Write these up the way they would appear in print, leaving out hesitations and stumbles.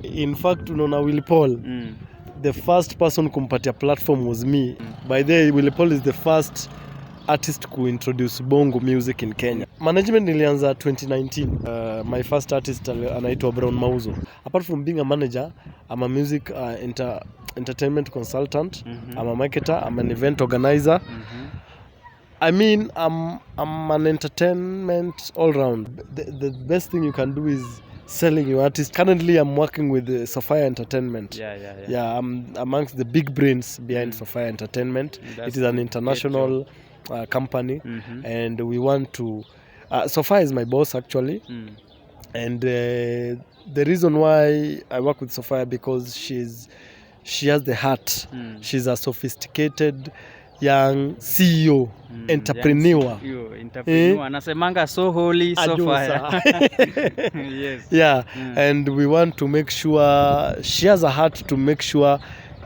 In fact, unaona Willy Paul, the first person kumpatia platform was me. By the way, Willy Paul is the first artist to introduce bongo music in Kenya. Management nilianza 2019. My first artist anaitwa Brown Mauzo. Apart from being a manager, I'm a music entertainment consultant. I'm a marketer, I'm an event organizer. I mean, I'm an entertainment all round. The best thing you can do is selling your artist. Currently, I'm working with Sophia Entertainment. Yeah, I'm amongst the big brains behind Sophia Entertainment. It is an international company, and we want to. Sophia is my boss actually, and the reason why I work with Sophia because she has the heart. She's a sophisticated young CEO, entrepreneur. Anasemanga so holy, so fire. Yes. Yeah, and we want to make sure she has a heart to make sure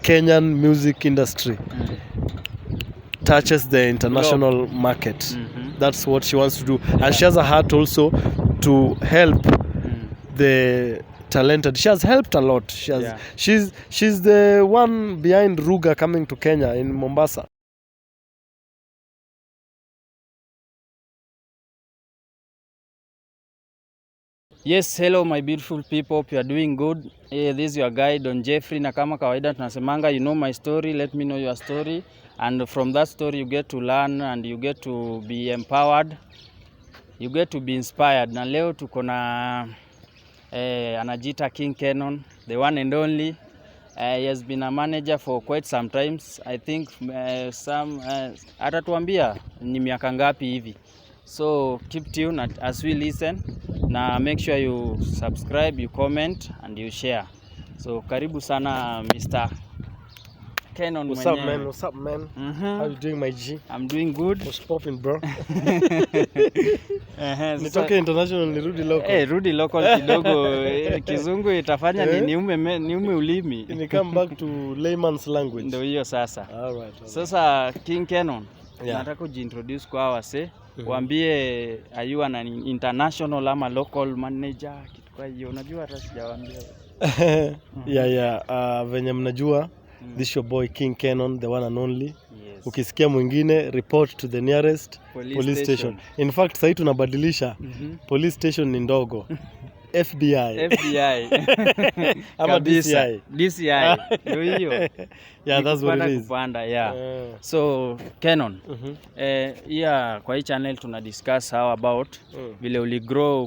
Kenyan music industry touches the international market. That's what she wants to do. And she has a heart also to help the talented. She has helped a lot. She's the one behind Ruga coming to Kenya in Mombasa. Yes, hello my beautiful people, hope you are doing good. This is your guy Don Jeffrey, na kama kawaida tunasemanga, you know my story, let me know your story, and from that story you get to learn and you get to be empowered, you get to be inspired. Na leo tuko na anajiita King Canon, the one and only. He has been a manager for quite some times. I think atatuambia ni miaka ngapi hivi. So keep tuned as we listen. Na make sure you subscribe, you comment and you share. So karibu sana Mr. Canon. What's up man? What's up man? How you doing my G? I'm doing good. What's popping bro? Nitoke international nirudi local. Rudi local kidogo. Kizungu itafanya niume ulimi. Ni come back to layman's language. Ndio hiyo sasa. Alright. Sasa King Canon, nataka kujiintroduce kwa wase. Waambie are you an international ama local manager, kitu kwa hiyo unajua hata sijawaambia. Venye mnajua, this your boy King Canon, the one and only. Yes. Ukisikia mwingine report to the nearest police station. In fact sasa tunabadilisha police station ni ndogo. FBI ama DCI ndio hiyo. Yeah, that's what it is. Kupanda, so Canon, kwa hii channel tuna discuss how about vile uligrow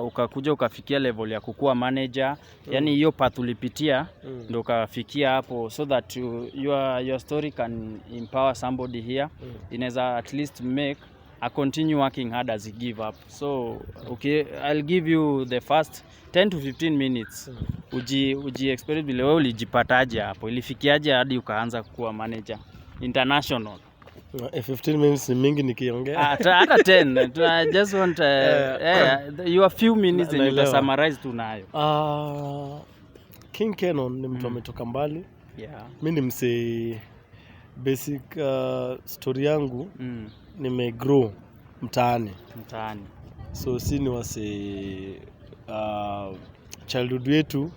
ukakuja ukafikia level ya kukua manager, yani hiyo path ulipitia ndio ukafikia hapo, so that your story can empower somebody here. Inaweza at least make I continue working hard as he give up. So, okay, I'll give you the first 10 to 15 minutes. Uji experience vile wewe ulijipataje hapo. Ilifikiaje hadi ukaanza kuwa manager international? 15 minutes ni mingi nikiongea. Hata 10. I just want your few minutes and you summarize tu nayo. King Canon ni mtu ametoka mbali. Mimi ni msee basic story yangu. Nimegrow mtaani. So si ni wase childhood yetu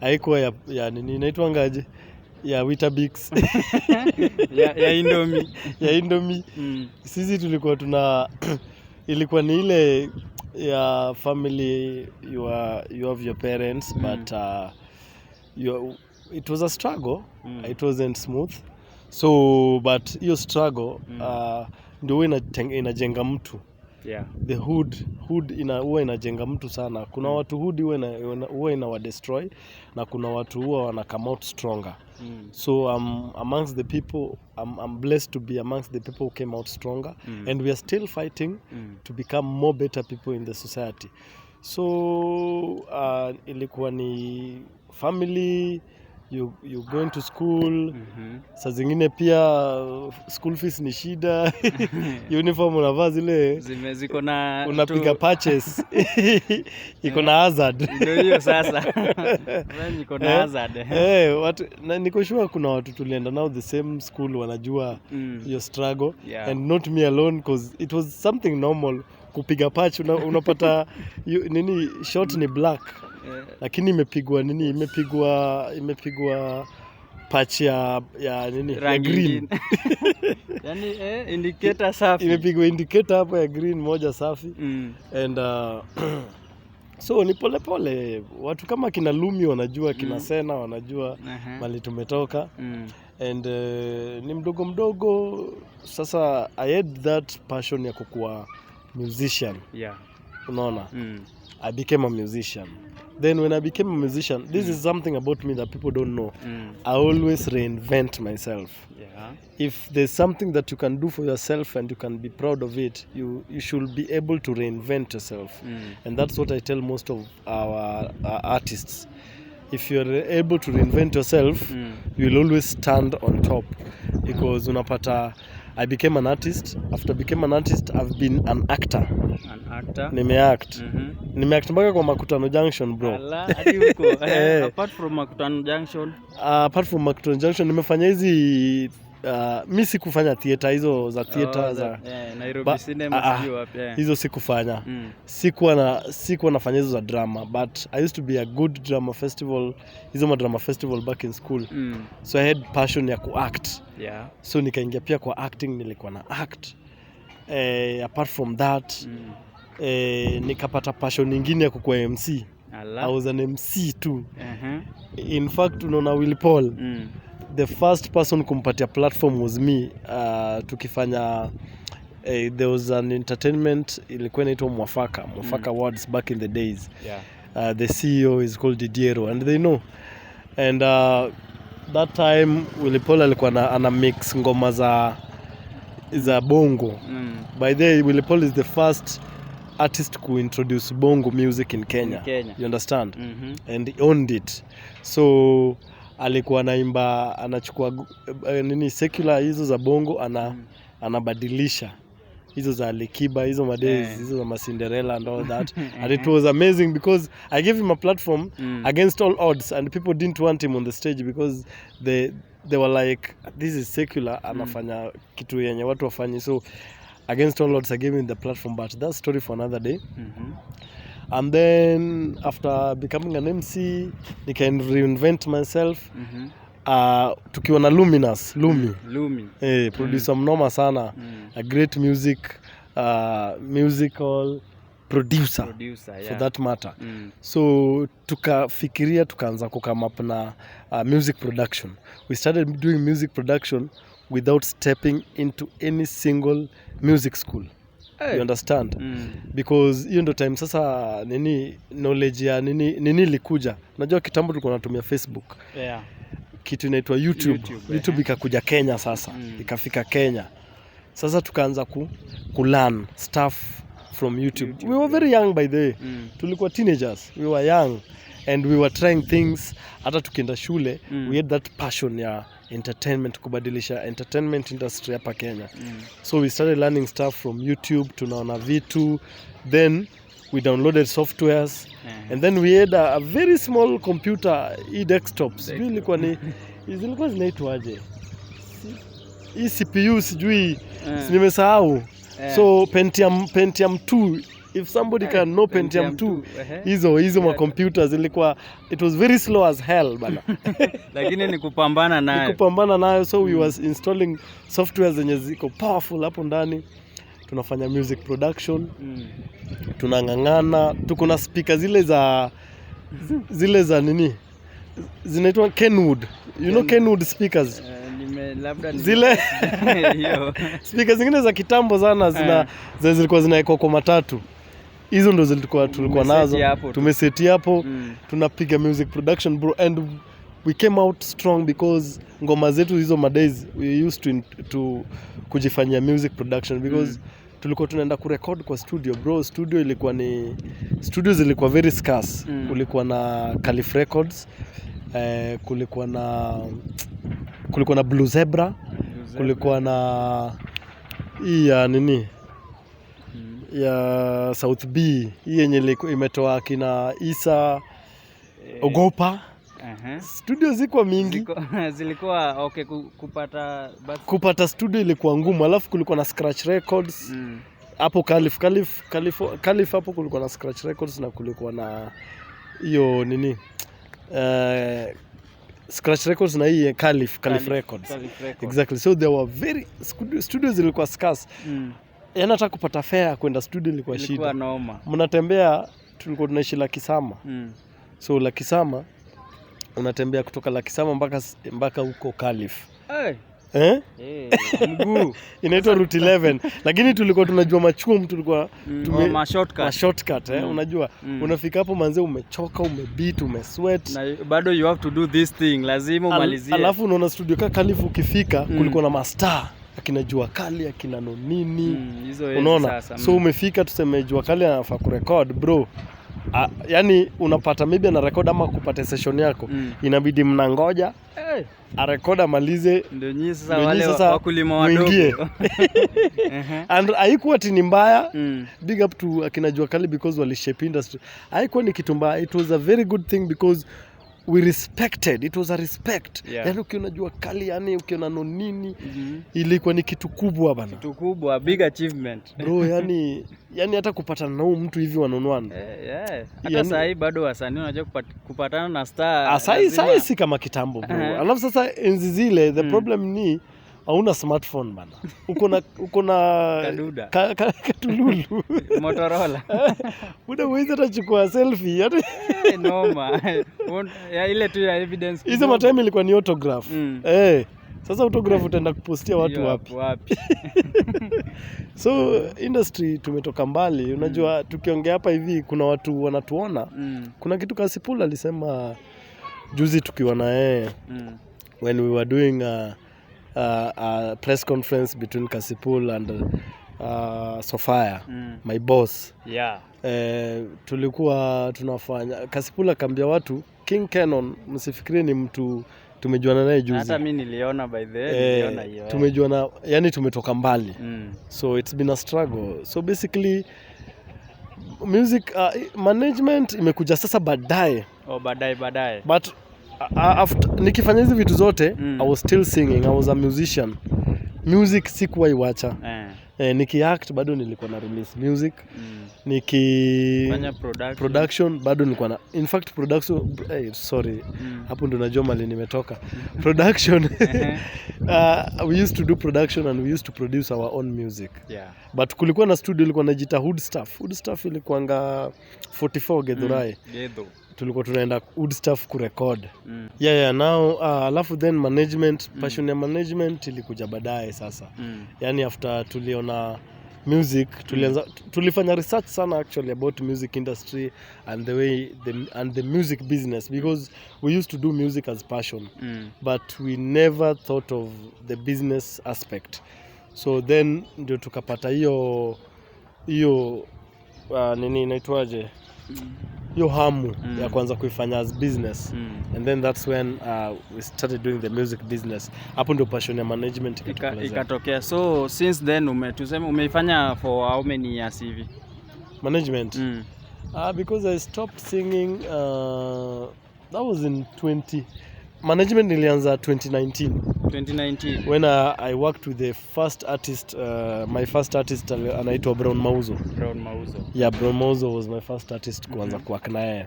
haikuwa ya nini inaitwa ngaje ya Weetabix ya Indomie ya Indomie. Sisi tulikuwa ilikuwa ni ile ya family, you have your parents but it was a struggle. It wasn't smooth. So but hiyo struggle ndio inajenga mtu. The hood huwa inajenga mtu sana. Kuna watu hood huwa inawa destroy na kuna watu huwa wana come out stronger. So amongst the people, I'm blessed to be amongst the people who came out stronger, and we are still fighting to become more better people in the society. So ilikuwa ni family, you going to school. Saa zingine pia school fees ni shida. Uniform unavaa zile ziko na unapiga purchase. Iko na hazard. Ndio hiyo sasa. Wewe niko na hazard. Niko sure kuna watu tulienda nao the same school wanajua your struggle, and not me alone, because it was something normal kupiga patch. Unapata nini short ni black. lakini imepigwa nini, imepigwa patch ya nini ya green. Yani indicator safi. Imepigwa indicator hapo ya green moja safi. And so ni pole pole, watu kama kina Lumi wanajua, kina Sena wanajua mali tumetoka. And ni mdogo mdogo sasa I had that passion ya kukuwa musician. Unaona? I became a musician. Then when I became a musician, this is something about me that people don't know. I always reinvent myself. If there's something that you can do for yourself and you can be proud of it, you should be able to reinvent yourself. And that's what I tell most of our artists. If you're able to reinvent yourself, you'll always stand on top. Because unapata, I became an artist. After becoming an artist, I've been an actor. Nimeact. Nimeact mpaka kwa Makutano Junction, bro. Hadi huko. Apart from Makutano Junction? Apart from Makutano Junction, nimefanya hizi mi sikufanya theater hizo za theater za Nairobi Cinema sio wapi. Hizo sikufanya. Sikuwa nafanya hizo za drama, but I used to be a good drama festival, hizo drama festival back in school. So I had passion ya kuact. So nikaingia pia kwa acting, nilikuwa na act. Apart from that, nikapata passion nyingine ya kukuwa MC. I was an MC too. In fact, unaona Willy, the first person kumpatia platform was me. Tukifanya there was an entertainment, ilikuwa inaitwa Mwafaka Awards back in the days. The CEO is called Didiero and they know. And that time Willy alikuwa ana mix ngoma za bongo. By the way, Willy is the first artist to introduce bongo music in Kenya. You understand? And he owned it. So alikuwa anaimba, anachukua nini secular hizo za bongo, anabadilisha hizo za Alikiba, hizo Madays, hizo za Cinderella and all that. And it was amazing because I gave him a platform against all odds, and people didn't want him on the stage because they were like, this is secular, anafanya kitu yenye watu wafanyi. So against all odds I gave him the platform, but that's story for another day. And then after becoming an MC, I can reinvent myself. Tukiwa na Lumi. Producer mnoma sana. A great musical producer for that matter. So tukaanza kukama up na music production. We started doing music production without stepping into any single music school. You understand? Because hiyo ndo time sasa knowledge ya nini likuja. Unajua kitambo tulikuwa tunatumia Facebook. Kitu inaitwa YouTube ikakuja Kenya sasa. Ikafika Kenya. Sasa tukaanza learn stuff from YouTube. We were very young by the way. Tulikuwa teenagers. We were young and we were trying things. Hata tukienda shule, we had that passion ya entertainment, kubadilisha entertainment industry hapa Kenya. So we started learning stuff from YouTube, tunaona vitu, then we downloaded softwares, and then we had a very small computer, desktops. Zilikuwa zinaitwaje? Hii CPU sijui, nimesahau. So Pentium 2, if somebody can know Pentium 2, hizo ma computers zilikuwa, it was very slow as hell bana. Lakini ni kupambana nayo. So we was installing software zenye ziko powerful hapo ndani. Tunafanya music production. Tunangangana, tuko na speaker zile za nini? Zinaitwa Kenwood. You know Kenwood speakers? Zile speakers zingine za kitambo sana zilikuwa zinaekwa kwa matatu. Hizo ndo tulikuwa nazo. Tumeseti hapo. Tunapiga music production, bro, and we came out strong because ngoma zetu hizo Madays we used to kujifanyia music production because tulikuwa tunaenda kurecord kwa studio, bro. Studios zilikuwa very scarce. Kulikuwa na Calif Records, kulikuwa na Blue Zebra, kulikuwa na hii ya nini ya South B, hii yenye imetoa kina Isa Ogopa. Studio zilikuwa mingi. Zilikuwa kupata studio ilikuwa ngumu. Alafu kulikuwa na Scratch Records. Hapo Calif hapo kulikuwa na Scratch Records, na kulikuwa na hiyo nini Scratch Records na hii Caliph Records. Exactly. So there were very studios zilikuwa scarce. Yaani hata kupata fare kwenda studio ilikuwa shida. Ilikuwa noma. Mnatembea, tulikuwa tunaishi Lakisama. So Lakisama unatembea kutoka Lakisama mpaka huko Caliph. Mguu inaitwa route 11 lakini tulikuwa tunajua machuo tulikuwa shortcut unajua unafika hapo manze umechoka umebeat umesweat na bado you have to do this thing lazima umalizie. Alafu unaona studio kama Caliph ukifika kulikuwa na master akina Jua Kali akina Nonini unaona so umefika tuseme Jua Kali anafaa kurecord bro. Yani unapata maybe ana record ama kupata session yako inabidi mnangoja arecord amalize ndio nyinyi sasa wale wakulima wadogo and haikuwa tini mbaya. Big up to akina Jua Kali because walishape industry. Haikuwa ni kitu mbaya, it was a very good thing because we respected, it was a respect. Yani ukiona Jua Kali yani ukiona Nonini ilikuwa ni kitu kubwa bana, kitu kubwa, big achievement bro. Yani hata kupatana na huyu mtu hivi wanaonwana hata sasa hivi bado wasanii unajua kupatana na star sasa si kama kitambo bro. Alafu sasa enzi zile the problem ni hauna smartphone bana, uko na kaduda katululu Motorola buda uwezi hata chukua selfie hata noma ya ile tu ya evidence hizo matime ilikuwa ni autograph sasa autograph utaenda kupostia watu wapi so industry tumetoka mbali unajua. Tukiongea hapa hivi kuna watu wanatuona kuna kitu Kasipul alisema juzi tukiwa na yeye when we were doing a press conference between Kasipul and Sofia my boss tulikuwa tunafanya. Kasipul akaambia watu King Canon msifikirie ni mtu tumejuana naye juzi. Hata mimi niliona by the niliona hiyo. Tumejuana yani tumetoka mbali. So it's been a struggle. So basically music management imekuja sasa baadaye. Baadaye. But after nikifanya hizi vitu zote I was still singing. I was a musician. Music sikuwa iwacha. Niki-act bado nilikuwa na release music. Fanya production bado nilikuwa na in fact production hapo ndo najua mali nimetoka. Production we used to do production and we used to produce our own music. But kulikuwa na studio ilikuwa inajiita Hood Stuff ilikuanga 44 Githurai. Tulikuwa tunaenda Hood Stuff kurecord. Now alafu then management passion ya management ilikuja baadaye sasa. Yani after tuliona music tulifanya research sana actually about music industry and the way the music business because we used to do music as passion but we never thought of the business aspect. So then ndio tukapata hiyo nini inaitwaje hiyo hamu ya kwanza kuifanya as business and then that's when we started doing the music business. Hapo ndio passion ya management ikatokea. So since then umeifanya for how many years hivi management? Because I stopped singing that was in management nilianza 2019 when I worked with the first artist my first artist anaitwa Brown Mauzo. Brown Mauzo was my first artist kuanza kuwork na yeye.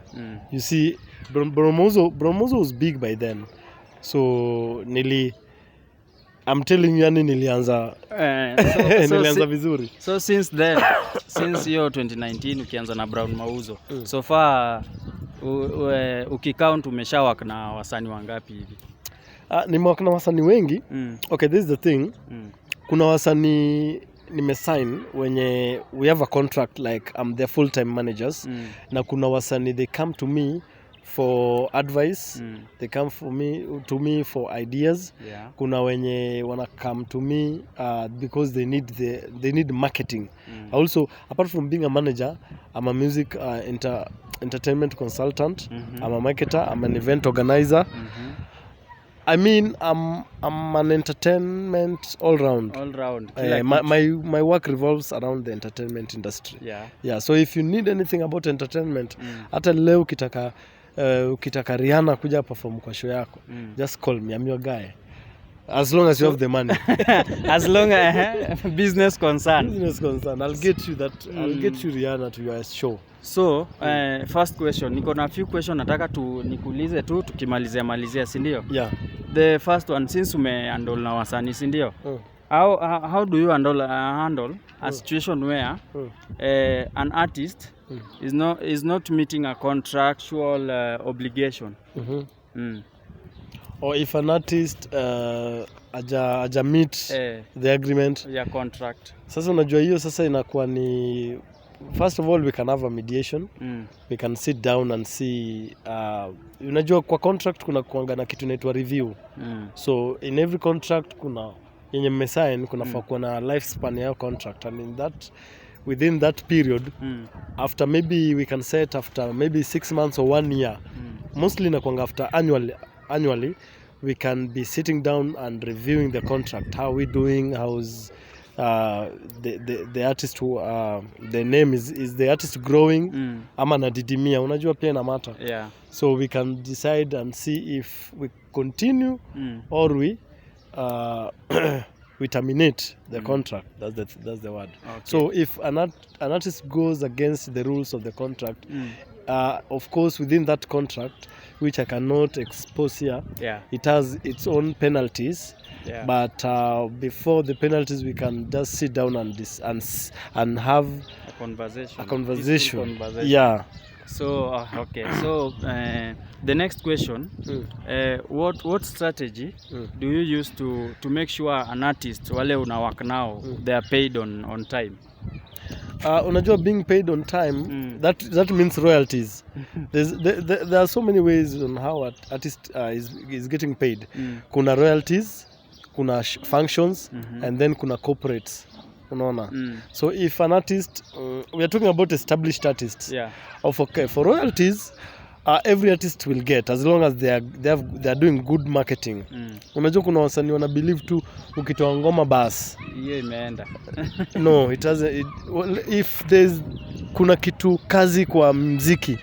You see Brown Mauzo was big by then. So I'm telling you yani nilianza nilianza vizuri. So since then since hiyo 2019 ukianza na Brown Mauzo so far ukicount umeshawaka na wasanii wangapi hivi? Nimewaka na wasanii wengi. Okay, this is the thing. Kuna wasanii nimesign wenye we have a contract like I'm their full time managers. Na kuna wasanii they come to me for advice. They come to me for ideas. Kuna wenye wana come to me because they need marketing. Also apart from being a manager, I'm a music entertainment consultant. I'm a marketer, I'm an event organizer. I mean I'm an entertainment all round. My work revolves around the entertainment industry. So if you need anything about entertainment, hata leo ukitaka Rihanna kuja perform kwa show yako, just call me, I'm your guy. As long as you have the money. As long as business concern. Business concern. I'll get you Rihanna to your show. So, first question, niko na few question nataka nikuulize tu tukimalizia si ndio? Yeah. The first one, since handle na wasanii si ndio? How do you handle a situation where an artist is not meeting a contractual obligation? Or if an artist aja meet the agreement, contract. Sasa unajua hiyo sasa inakuwa ni, first of all we can have a mediation. We can sit down and see unajua kwa contract kuna kuanga na kitu inaitwa review. So in every contract kuna yenye mmesign kuna kuwa na lifespan ya contract, and within that period after maybe we can set after maybe 6 months or 1 year, mostly nakuanga after annually we can be sitting down and reviewing the contract. How we doing? How's the artist who the name is the artist growing ama nadidimia, unajua pia ina matter. So we can decide and see if we continue or we we terminate the contract. That's the word. Okay. So if an artist goes against the rules of the contract, of course within that contract, which I cannot expose here, it has its own penalties. But before the penalties, we can just sit down and have a conversation. Yeah. So okay. So the next question, what strategy do you use to make sure an artist wale una work now they are paid on time? Unajua being paid on time, that means royalties. There are so many ways on how an artist is getting paid. Kuna royalties, kuna functions, and then kuna corporates. Unaona? So if an artist, we are talking about established artists. For royalties, every artist will get as long as they are doing good marketing. Unajua kuna wasanii wana believe tu ukitoa ngoma bas hiyo imeenda. No, it doesn't. If there's kuna kitu kazi kwa muziki,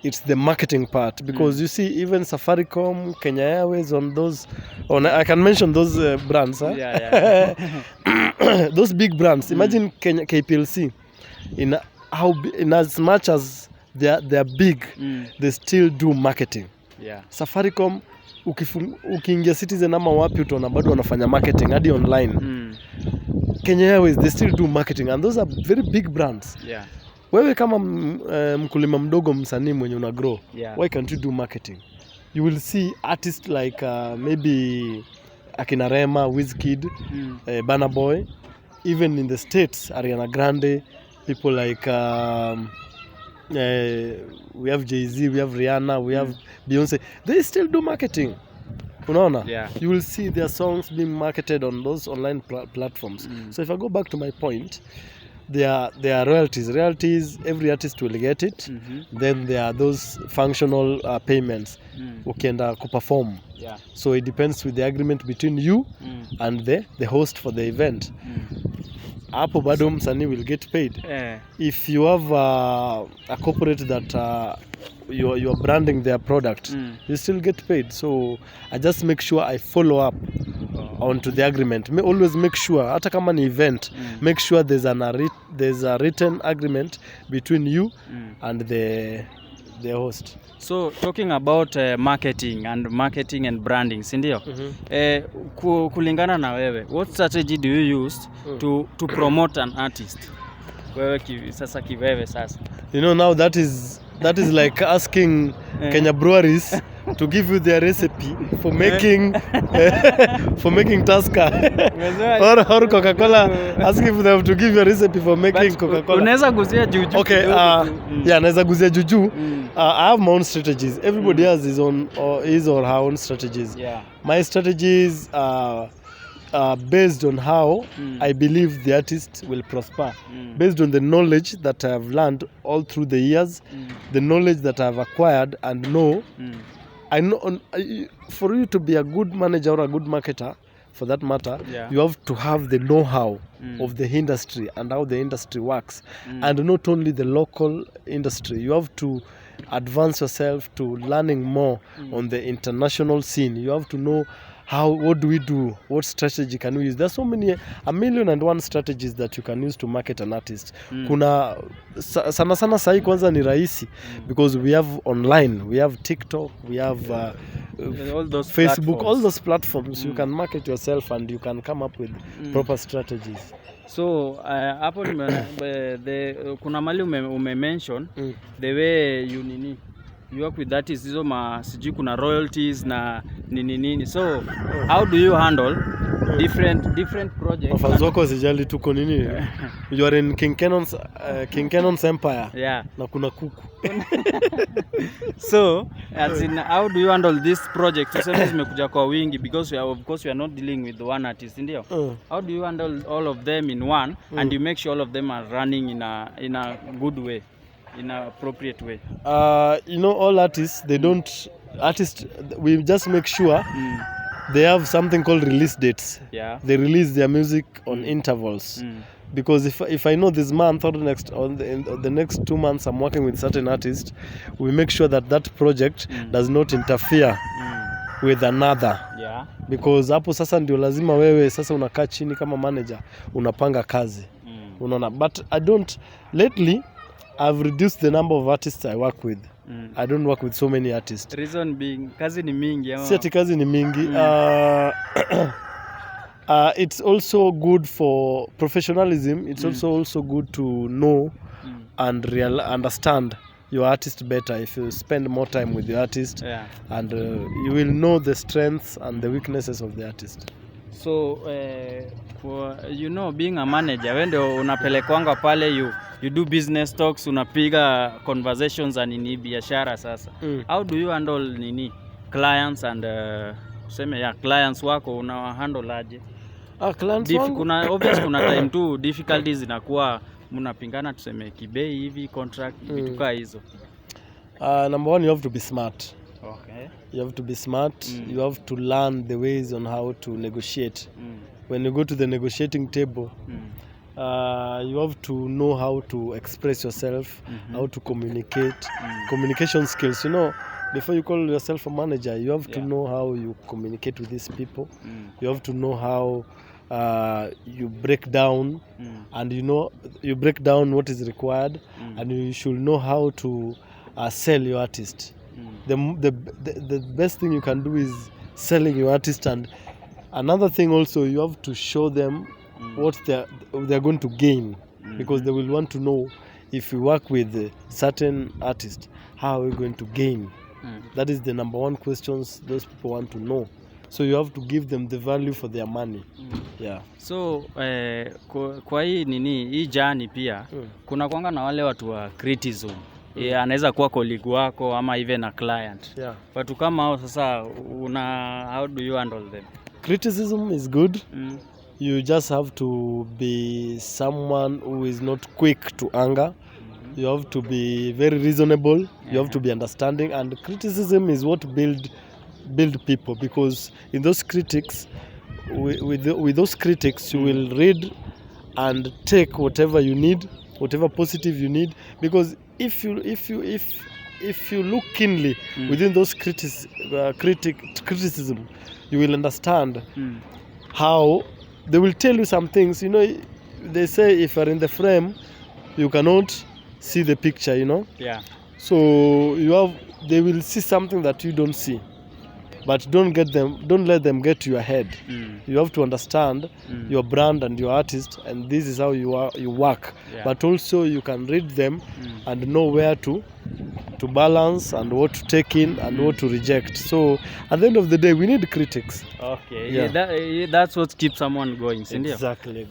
it's the marketing part, because you see even Safaricom, Kenya Airways, I can mention those brands, those big brands. Imagine Kenya KPLC, in as much as they are big, they still do marketing. Safaricom ukiingia Citizen ama wapi utaona bado wanafanya marketing hadi online. Kenya Airways, they still do marketing, and those are very big brands. Wewe kama mkulima mdogo msanii mwenye una grow, why can't you do marketing? You will see artists like maybe akina Rema, Wizkid, Burna Boy, even in the States, Ariana Grande, people like we have Jay-Z, we have Rihanna, we have Beyonce. They still do marketing. Unaona? You will see their songs being marketed on those online platforms. So if I go back to my point, there are royalties. Royalties, every artist will get it. Then there are those functional payments. Ukienda kuperform. So it depends with the agreement between you and the host for the event. Hapo bado msanii will get paid. If you have a corporate that you are branding their product, you still get paid. So I just make sure I follow up onto the agreement. Always make sure, hata kama ni event, make sure there's a written agreement between you and the host. So talking about marketing and branding, si ndio? Kulingana na wewe, what strategy do you use to promote an artist? Wewe sasa kiwewe sasa. You know, now that is like asking Kenya breweries to give you their recipe for making Tusker or Coca-Cola, asking them to give you a recipe for making Coca-Cola. Unaweza guzia juju. Okay, naweza guzia juju. I have my own strategies. Everybody has his or her own strategies. My strategies are based on how I believe the artist will prosper, based on the knowledge that I have learned all through the years, the knowledge that I have acquired and know. I know for you to be a good manager or a good marketer, for that matter, you have to have the know-how of the industry and how the industry works, and not only the local industry. You have to advance yourself to learning more on the international scene. You have to know what do we do, what strategy can we use. There's so many, 1,000,001 strategies that you can use to market an artist. Kuna sana sana sahi kwanza ni rahisi because we have online, we have TikTok, we have all those Facebook, platforms. all those platforms. You can market yourself and you can come up with proper strategies. So hapo kuna mali ume-mention the way you work with artists, hizo sijui kuna royalties na nini. So how do you handle different projects? Wafans wako sijali tuko nini? You are in King Kenon's empire. Yeah. Na kuna kuku. So as in, how do you handle this project? Tuseme zimekuja kwa wingi because of course we are not dealing with one artist, ndio. How do you handle all of them in one and you make sure all of them are running in a good way, in an appropriate way? All artists, we just make sure they have something called release dates. Yeah. They release their music on intervals. Because if I know this month or the next 2 months I'm working with certain artists, we make sure that project does not interfere with another. Yeah. Because hapo sasa ndio lazima wewe sasa unakaa chini kama manager unapanga kazi. Unaona, but lately I've reduced the number of artists I work with. I don't work with so many artists. Reason being kazi ni mingi ama? Si ati kazi ni mingi. It's also good for professionalism. It's also good to know and understand your artist better if you spend more time with the artist. Yeah. And you will know the strengths and the weaknesses of the artist. So being a manager, when unapelekwanga pale, you do business talks, unapiga conversations and biashara sasa. How do you handle clients and clients wako una handle aje? Clients kuna time tu difficulties zinakuwa mnapingana, tuseme kibei hivi, contract vitu kaa hizo. Number one, you have to be smart. Okay. You have to be smart. You have to learn the ways on how to negotiate. When you go to the negotiating table, you have to know how to express yourself, how to communicate, communication skills. Before you call yourself a manager, you have to know how you communicate with these people. You have to know how you break down, and you break down what is required, and you should know how to sell your artist. The best thing you can do is selling your artist, and another thing also, you have to show them what they're going to gain, because they will want to know if you work with a certain artist, how are we going to gain? That is the number one questions those people want to know. So you have to give them the value for their money. Yeah. So kwa hii jani pia kuna kwanga na wale watu wa criticism. Anaweza kuwa colleague wako ama even a client. Yeah. Watu kama hao sasa how do you handle them? Criticism is good. You just have to be someone who is not quick to anger. You have to be very reasonable. You have to be understanding, and criticism is what build people, because in those critics, with those critics, you will read and take whatever you need, whatever positive you need, because if you look keenly within those criticism, you will understand how they will tell you some things. They say if you're in the frame, you cannot see the picture. Yeah. So they will see something that you don't see, but don't let them get to your head. You have to understand your brand and your artist, and this is how you work. Yeah. But also you can read them and know where to balance and what to take in and what to reject. So at the end of the day, we need critics. Okay. Yeah. That's what keeps someone going, sindio? Exactly.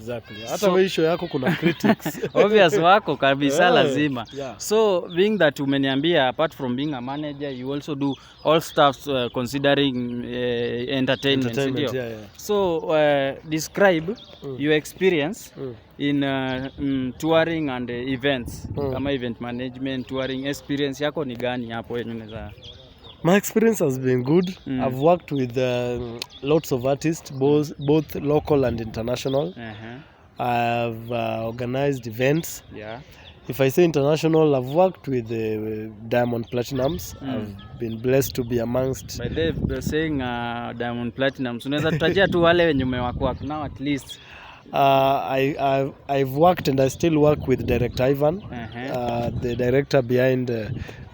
Hata wewe show yako kuna critics. Obvious wako kabisa lazima. Yeah. So being that umeniambia, apart from being a manager, you also do all stuff considering entertainment, sindio? Yeah. So describe your experience in touring and events. Kama event management, touring experience yako ni gani hapo unaweza? My experience has been good. I've worked with lots of artists, both local and international. I've organized events. Yeah. If I say international, I've worked with Diamond Platinums. I've been blessed to be amongst. By the saying Diamond Platinums, unaweza tutajia tu wale wenye umewako now at least. I've worked and I still work with Director Ivan, the director behind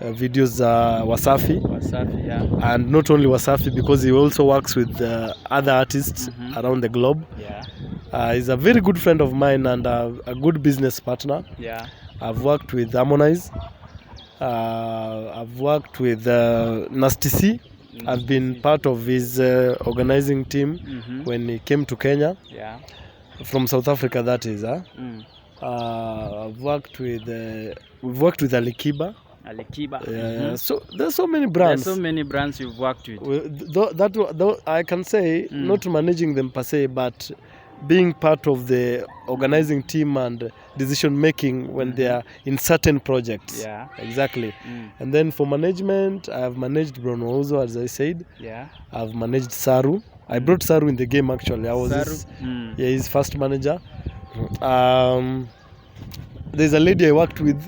videos Wasafi. Wasafi, yeah. And not only Wasafi, because he also works with other artists around the globe. Yeah. He's a very good friend of mine and a good business partner. Yeah. I've worked with Harmonize. I've worked with Nasty C. I've been part of his organizing team when he came to Kenya. Yeah. From South Africa, that is. I've worked with. We've worked with Alikiba. Alikiba. So there's so many brands. There's so many brands you've worked with. That I can say, not managing them per se, but being part of the organizing team and decision making when they are in certain projects. Yeah. Exactly. And then for management, I've managed Bruno Ozo, as I said. Yeah. I've managed Saru. I brought Saru in the game actually. I was his first manager. There's a lady I worked with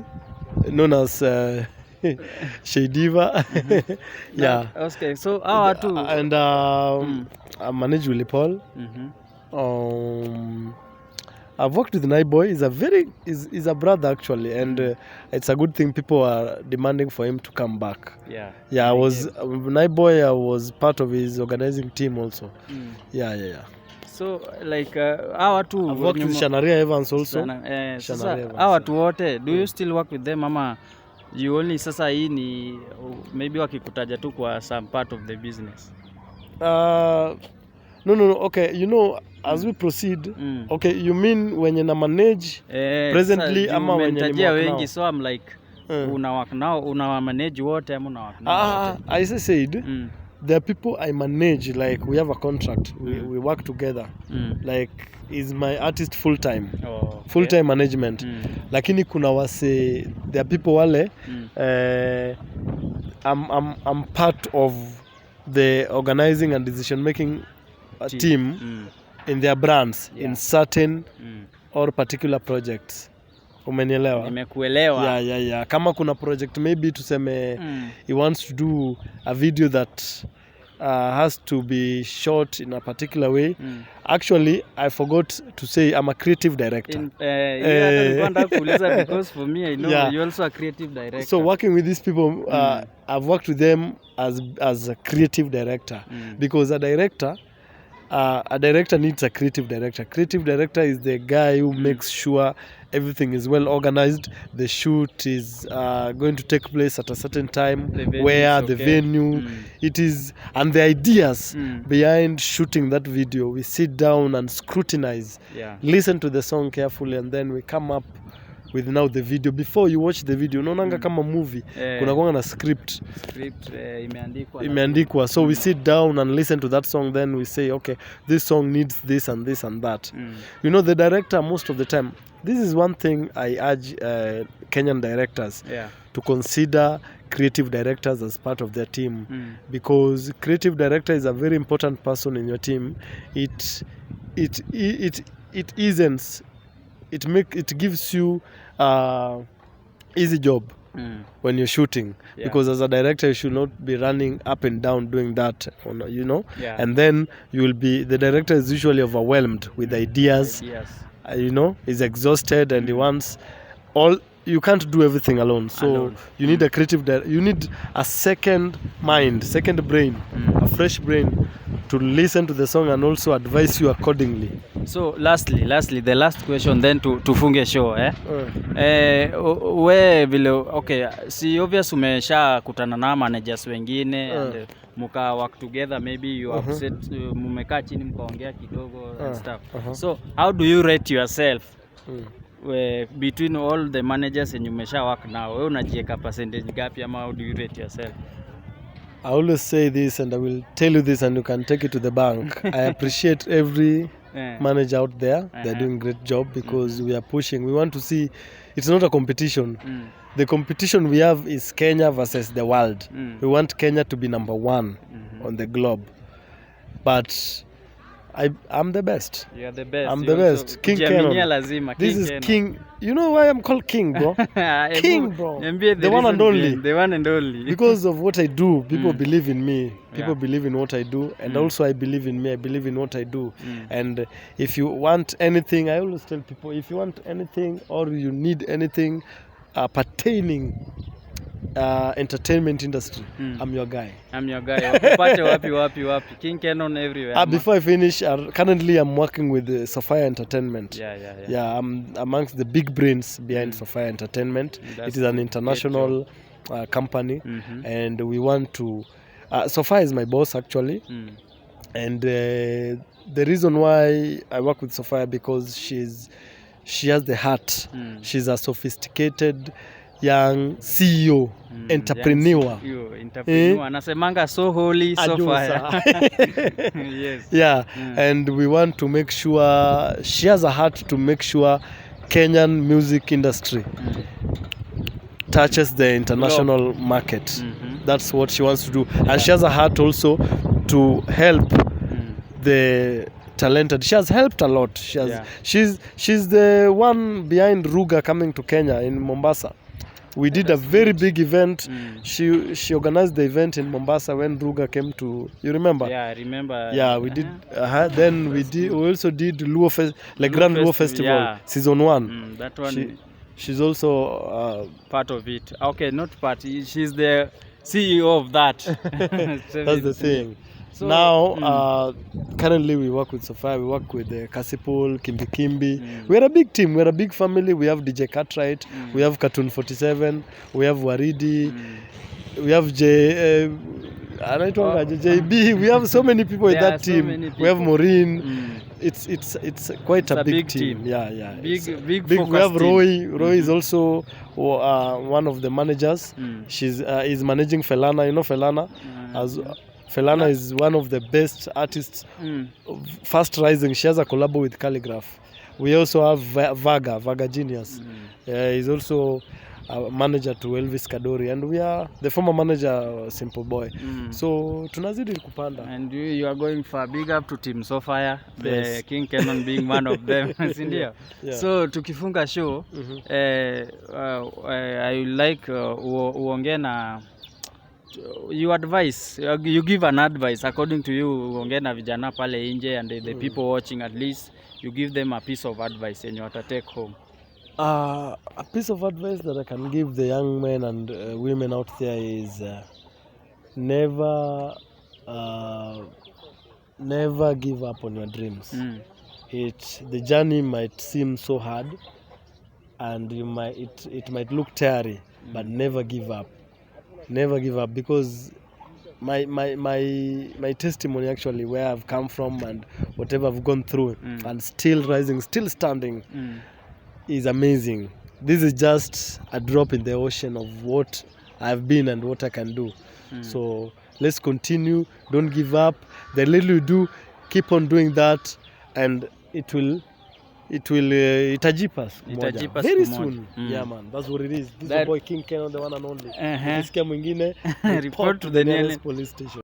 known as Shadiva. Yeah. Okay, so our two. And I managed Willy Paul. I've worked with Naiboy. He's a brother actually, and it's a good thing people are demanding for him to come back. Yeah. I was Naiboy. I was part of his organizing team also. Yeah. So like our two. I've worked with Shanaria Evans also. Our two wote. Do you still work with them, mama? You only sasa hii ni maybe wakikutaja tu kwa some part of the business. No. Okay, as we proceed, okay, you mean when you manage presently ama when you wengi, so I'm like una work now, una manage wote ama una work now? I said there are people I manage, like we have a contract, we work together, like is my artist full time, full time management. Lakini kuna wase, there are people wale I'm part of the organizing and decision making team in their brands in certain or particular projects. Umenielewa? Nimekuelewa. Yeah. Kama kuna project maybe tuseme he wants to do a video that has to be shot in a particular way. Actually, I forgot to say I'm a creative director. Because for me, I know you're also a creative director. So working with these people, I've worked with them as a creative director, because a director needs a creative director. Creative director is the guy who makes sure everything is well organized. The shoot is going to take place at a certain time, the venue it is, and the ideas behind shooting that video. We sit down and scrutinize, listen to the song carefully, and then we come up with now the video. Before you watch the video, unaonanga kama movie, kuna kuanga na script imeandikwa. So we sit down and listen to that song, then we say, okay, this song needs this and this and that. The director, most of the time, this is one thing I urge Kenyan directors to consider creative directors as part of their team, because creative director is a very important person in your team. It gives you easy job when you're shooting, because as a director you should not be running up and down doing that, and then the director is usually overwhelmed with ideas. He's exhausted and he wants you can't do everything alone, so you need a creative you need a second mind, second brain, a fresh brain to listen to the song and also advise you accordingly. So lastly, the last question, then tufunge show we vile, okay, si obvious umesha kutana na managers wengine and muka work together, maybe you upset, mumekaa chini mkaongea kidogo and stuff. So how do you rate yourself between all the managers and you umesha work now? Wewe unajieka percentage gapi, ama how do you rate yourself? I always say this and I will tell you this and you can take it to the bank. I appreciate every manager out there. They're doing a great job, because we are pushing. We want to see, it's not a competition. The competition we have is Kenya versus the world. We want Kenya to be number one on the globe. But I'm the best. You are the best. I'm the best. King Kenon. Lazima. This is King. You know why I'm called King, bro? King, bro. The one and only. The one and only. Because of what I do, people believe in me. People believe in what I do, and also I believe in me. I believe in what I do. And if you want anything, I always tell people, if you want anything or you need anything pertaining entertainment industry, I'm your guy. I'm your guy. wapi. King Kenon everywhere. Before I finish, currently I'm working with Sophia Entertainment. Yeah. I'm amongst the big brains behind Sophia Entertainment. It is an international company, and we want to. Sophia is my boss actually, and the reason why I work with Sophia because she has the heart. She's a sophisticated young CEO, entrepreneur. Anasemanga so holy, so fire. Yes. Yeah, and we want to make sure she has a heart to make sure Kenyan music industry touches the international market. That's what she wants to do, and she has a heart also to help the talented. She has helped a lot. She's the one behind Ruga coming to Kenya in Mombasa. We did a very big event. She organized the event in Mombasa when Ruga came to. You remember? Yeah, I remember. Yeah, we did. Then we also did Grand Luo Festival season 1. That one. She's also part of it. Okay, not part. She's the CEO of that. That's the thing. So, now, currently we work with Sophia, we work with Kasipul, Kimbi. We're a big team, we're a big family. We have DJ Cartwright, we have Cartoon 47, we have Waridi, we have JB. We have so many people in that team. We have Maureen. It's quite a big team. Yeah. Big. We have Roy. Roy is also one of the managers. She's is managing Felana. You know Felana? Felana is one of the best artists, fast rising. She has a collab with Calligraph. We also have Vaga Genius. He's also a manager to Elvis Kadori, and we are the former manager Simple Boy. So tunazidi kupanda. And you are going for big up to Team Sophia, the King Kenon being one of them. Yeah. So tukifunga show, I like uongee na you advise, you give an advice according to you, uongee na vijana pale nje and the people watching, at least you give them a piece of advice and you have to take home. A piece of advice that I can give the young men and women out there is never give up on your dreams. The journey might seem so hard and it might look tiring, but never give up. Never give up, because my testimony actually, where I've come from and whatever I've gone through and still rising, still standing is amazing. This is just a drop in the ocean of what I've been and what I can do. So let's continue, don't give up. The little you do, keep on doing that, and itajipa us very soon. Yeah man, that's what it is. This is the boy King Kenon, the one and only. Report to the nearest police station.